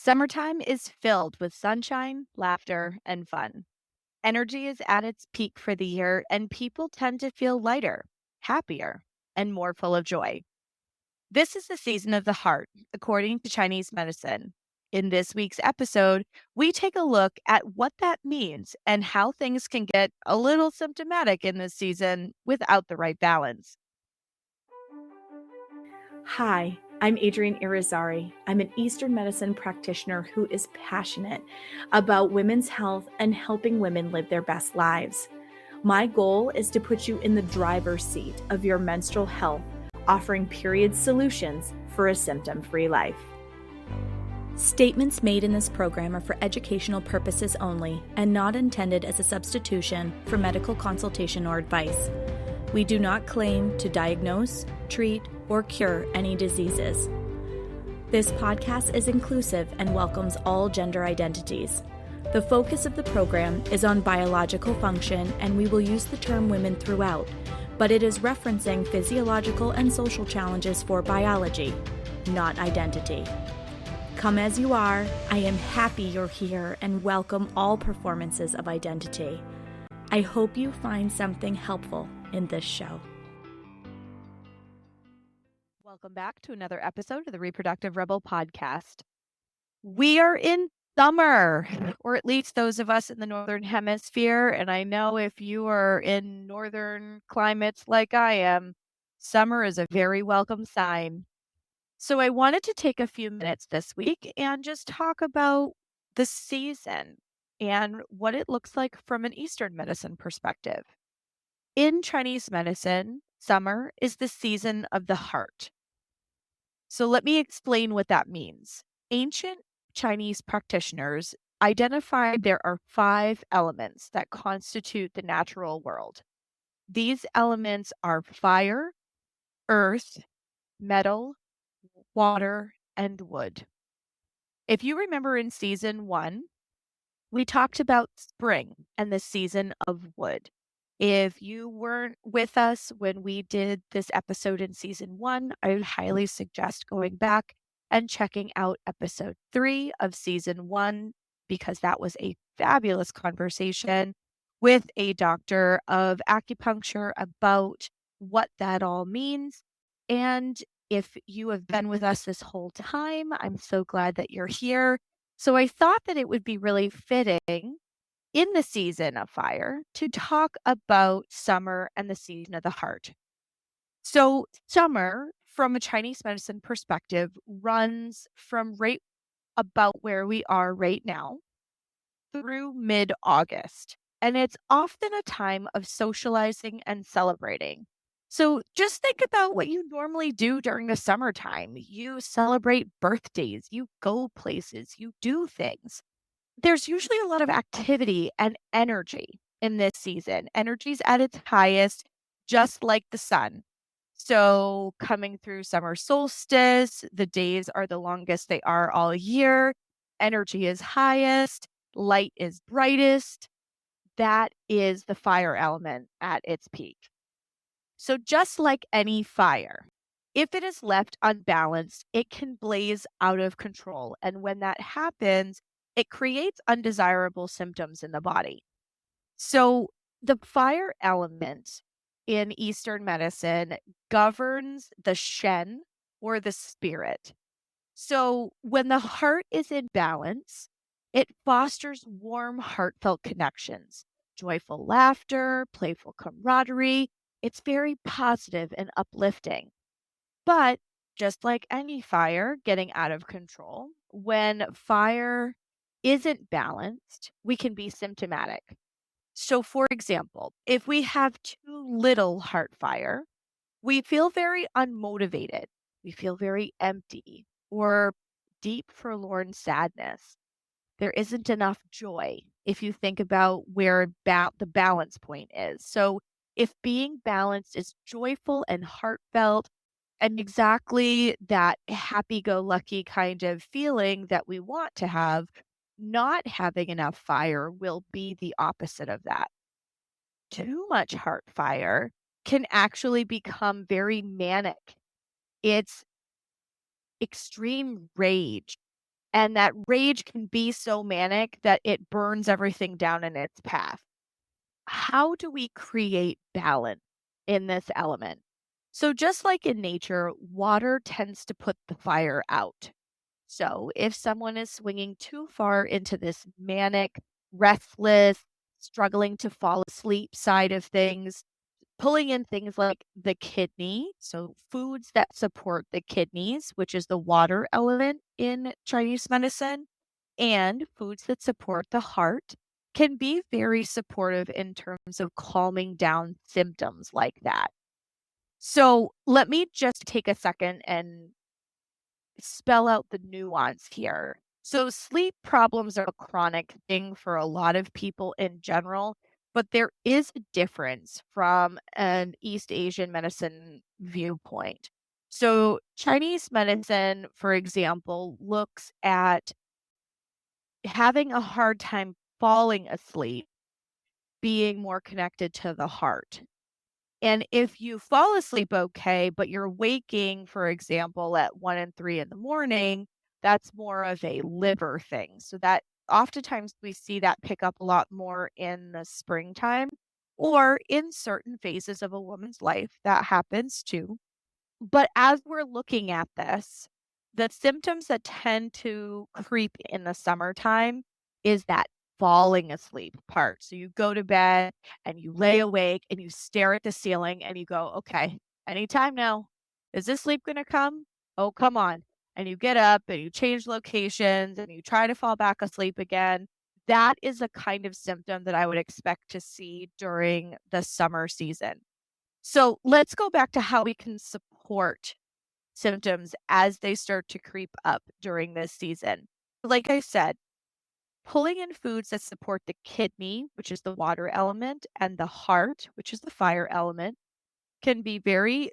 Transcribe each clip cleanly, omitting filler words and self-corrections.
Summertime is filled with sunshine, laughter, and fun. Energy is at its peak for the year, and people tend to feel lighter, happier, and more full of joy. This is the season of the heart, according to Chinese medicine. In this week's episode, we take a look at what that means and how things can get a little symptomatic in this season without the right balance. Hi, I'm Adrienne Irizarry. I'm an Eastern medicine practitioner who is passionate about women's health and helping women live their best lives. My goal is to put you in the driver's seat of your menstrual health, offering period solutions for a symptom-free life. Statements made in this program are for educational purposes only and not intended as a substitution for medical consultation or advice. We do not claim to diagnose, treat, or cure any diseases. This podcast is inclusive and welcomes all gender identities. The focus of the program is on biological function, and we will use the term women throughout, but it is referencing physiological and social challenges for biology, not identity. Come as you are, I am happy you're here and welcome all performances of identity. I hope you find something helpful in this show. Welcome back to another episode of the Reproductive Rebel podcast. We are in summer, or at least those of us in the Northern Hemisphere. And I know if you are in northern climates like I am, summer is a very welcome sign. So I wanted to take a few minutes this week and just talk about the season and what it looks like from an Eastern medicine perspective. In Chinese medicine, summer is the season of the heart. So let me explain what that means. Ancient Chinese practitioners identified there are 5 elements that constitute the natural world. These elements are fire, earth, metal, water, and wood. If you remember in season 1, we talked about spring and the season of wood. If you weren't with us when we did this episode in season 1, I would highly suggest going back and checking out episode 3 of season 1, because that was a fabulous conversation with a doctor of acupuncture about what that all means. And if you have been with us this whole time, I'm so glad that you're here. So I thought that it would be really fitting in the season of fire to talk about summer and the season of the heart. So summer, from a Chinese medicine perspective, runs from right about where we are right now through mid-August. And it's often a time of socializing and celebrating. So just think about what you normally do during the summertime. You celebrate birthdays, you go places, you do things. There's usually a lot of activity and energy in this season. Energy's at its highest, just like the sun. So coming through summer solstice, the days are the longest they are all year. Energy is highest, light is brightest. That is the fire element at its peak. So just like any fire, if it is left unbalanced, it can blaze out of control. And when that happens, it creates undesirable symptoms in the body. So the fire element in Eastern medicine governs the Shen, or the spirit. So when the heart is in balance, it fosters warm, heartfelt connections, joyful laughter, playful camaraderie. It's very positive and uplifting. But just like any fire getting out of control, when fire isn't balanced, we can be symptomatic. So, for example, if we have too little heart fire, we feel very unmotivated, we feel very empty, or deep, forlorn sadness. There isn't enough joy if you think about where the balance point is. So, if being balanced is joyful and heartfelt, and exactly that happy-go-lucky kind of feeling that we want to have, not having enough fire will be the opposite of that. Too much heart fire can actually become very manic. It's extreme rage, And that rage can be so manic that it burns everything down in its path. How do we create balance in this element? So, just like in nature, water tends to put the fire out. So, if someone is swinging too far into this manic, restless, struggling to fall asleep side of things, pulling in things like the kidney, so foods that support the kidneys, which is the water element in Chinese medicine, and foods that support the heart can be very supportive in terms of calming down symptoms like that. So, let me just take a second and spell out the nuance here. So, sleep problems are a chronic thing for a lot of people in general, but there is a difference from an East Asian medicine viewpoint. So, Chinese medicine, for example, looks at having a hard time falling asleep being more connected to the heart. And if you fall asleep okay, but you're waking, for example, at 1 and 3 in the morning, that's more of a liver thing. So that oftentimes we see that pick up a lot more in the springtime or in certain phases of a woman's life. That happens too. But as we're looking at this, the symptoms that tend to creep in the summertime is that falling asleep part. So you go to bed and you lay awake and you stare at the ceiling and you go, okay, anytime now. Is this sleep going to come? Oh, come on. And you get up and you change locations and you try to fall back asleep again. That is a kind of symptom that I would expect to see during the summer season. So let's go back to how we can support symptoms as they start to creep up during this season. Like I said, pulling in foods that support the kidney, which is the water element, and the heart, which is the fire element, can be very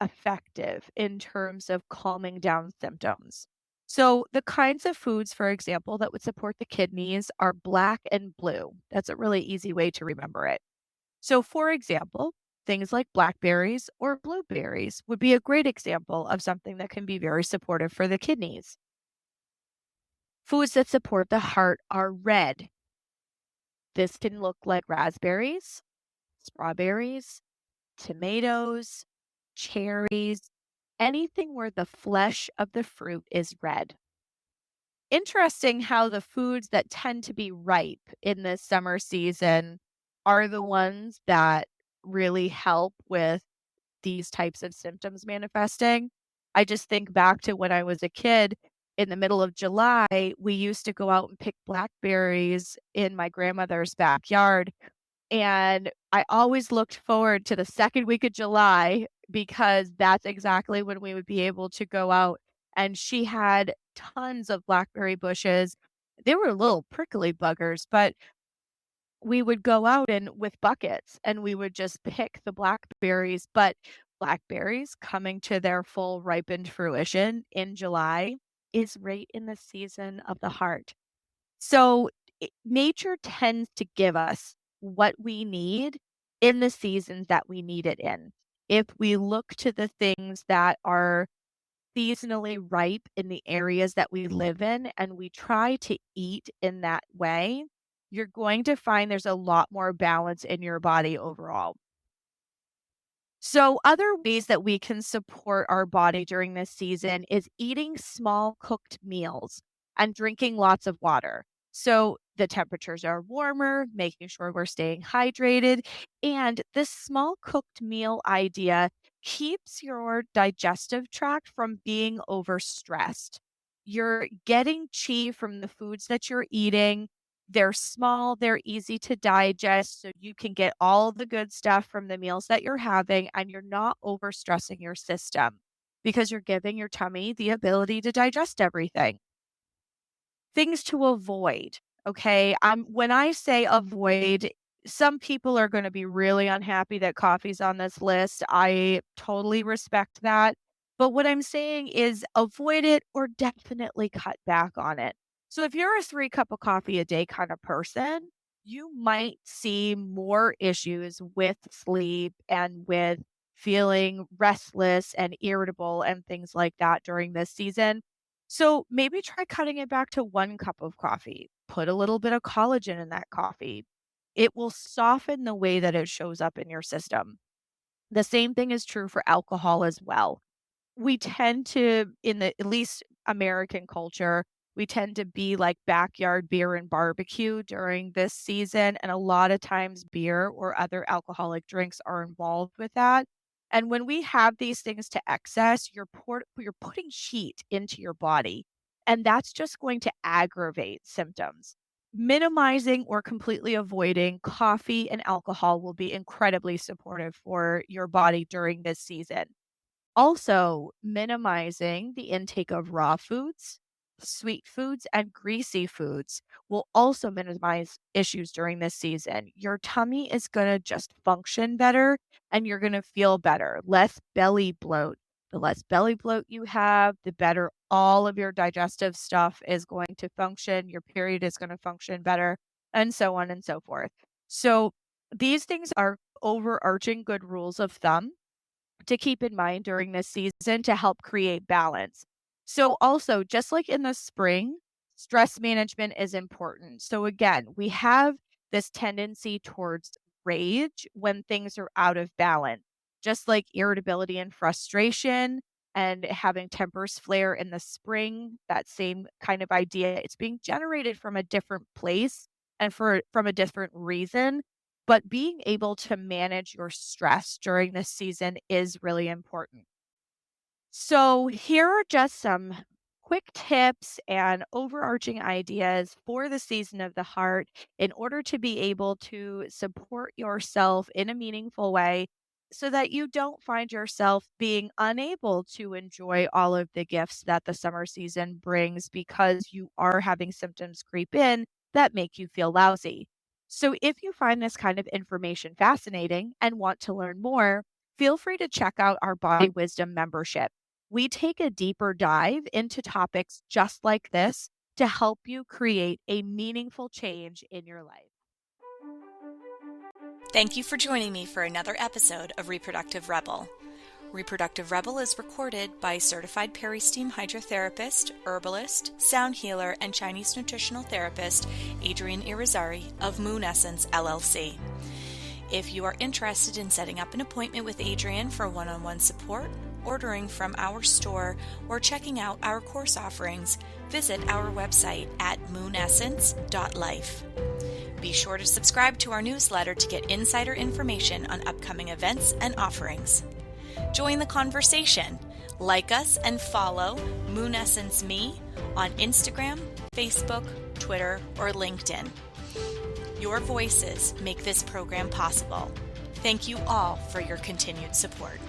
effective in terms of calming down symptoms. So, the kinds of foods, for example, that would support the kidneys are black and blue. That's a really easy way to remember it. So, for example, things like blackberries or blueberries would be a great example of something that can be very supportive for the kidneys. Foods that support the heart are red. This can look like raspberries, strawberries, tomatoes, cherries, anything where the flesh of the fruit is red. Interesting how the foods that tend to be ripe in this summer season are the ones that really help with these types of symptoms manifesting. I just think back to when I was a kid in the middle of July, we used to go out and pick blackberries in my grandmother's backyard. And I always looked forward to the second week of July because that's exactly when we would be able to go out. And she had tons of blackberry bushes. They were little prickly buggers, but we would go out and with buckets and we would just pick the blackberries, but blackberries coming to their full ripened fruition in July is right in the season of the heart. So nature tends to give us what we need in the seasons that we need it in. If we look to the things that are seasonally ripe in the areas that we live in and we try to eat in that way, you're going to find there's a lot more balance in your body overall. So, other ways that we can support our body during this season is eating small cooked meals and drinking lots of water. So, the temperatures are warmer, making sure we're staying hydrated. And this small cooked meal idea keeps your digestive tract from being overstressed. You're getting chi from the foods that you're eating. They're small, they're easy to digest, so you can get all the good stuff from the meals that you're having, and you're not overstressing your system because you're giving your tummy the ability to digest everything. Things to avoid, okay? When I say avoid, some people are gonna be really unhappy that coffee's on this list. I totally respect that. But what I'm saying is avoid it or definitely cut back on it. So if you're a 3 cup of coffee a day kind of person, you might see more issues with sleep and with feeling restless and irritable and things like that during this season So maybe try cutting it back to 1 cup of coffee. Put a little bit of collagen in that coffee. It will soften the way that it shows up in your system. The same thing is true for alcohol as well. We tend to, in the at least American culture, we tend to be like backyard beer and barbecue during this season. And a lot of times, beer or other alcoholic drinks are involved with that. And when we have these things to excess, you're putting heat into your body. And that's just going to aggravate symptoms. Minimizing or completely avoiding coffee and alcohol will be incredibly supportive for your body during this season. Also, minimizing the intake of raw foods, sweet foods, and greasy foods will also minimize issues during this season. Your tummy is going to just function better and you're going to feel better. Less belly bloat. The less belly bloat you have, the better all of your digestive stuff is going to function. Your period is going to function better, and so on and so forth. So, these things are overarching good rules of thumb to keep in mind during this season to help create balance. So, also, just like in the spring, stress management is important. So, again, we have this tendency towards rage when things are out of balance, just like irritability and frustration and having tempers flare in the spring, that same kind of idea. It's being generated from a different place and from a different reason, but being able to manage your stress during this season is really important. So, here are just some quick tips and overarching ideas for the season of the heart in order to be able to support yourself in a meaningful way so that you don't find yourself being unable to enjoy all of the gifts that the summer season brings because you are having symptoms creep in that make you feel lousy. So, if you find this kind of information fascinating and want to learn more, feel free to check out our Body Wisdom membership. We take a deeper dive into topics just like this to help you create a meaningful change in your life. Thank you for joining me for another episode of Reproductive Rebel. Reproductive Rebel is recorded by certified peri-steam hydrotherapist, herbalist, sound healer, and Chinese nutritional therapist Adrienne Irizarry of Moon Essence LLC. If you are interested in setting up an appointment with Adrienne for one-on-one support, ordering from our store, or checking out our course offerings, visit our website at moonessence.life. Be sure to subscribe to our newsletter to get insider information on upcoming events and offerings. Join the conversation. Like us and follow Moon Essence Me on Instagram, Facebook, Twitter, or LinkedIn. Your voices make this program possible. Thank you all for your continued support.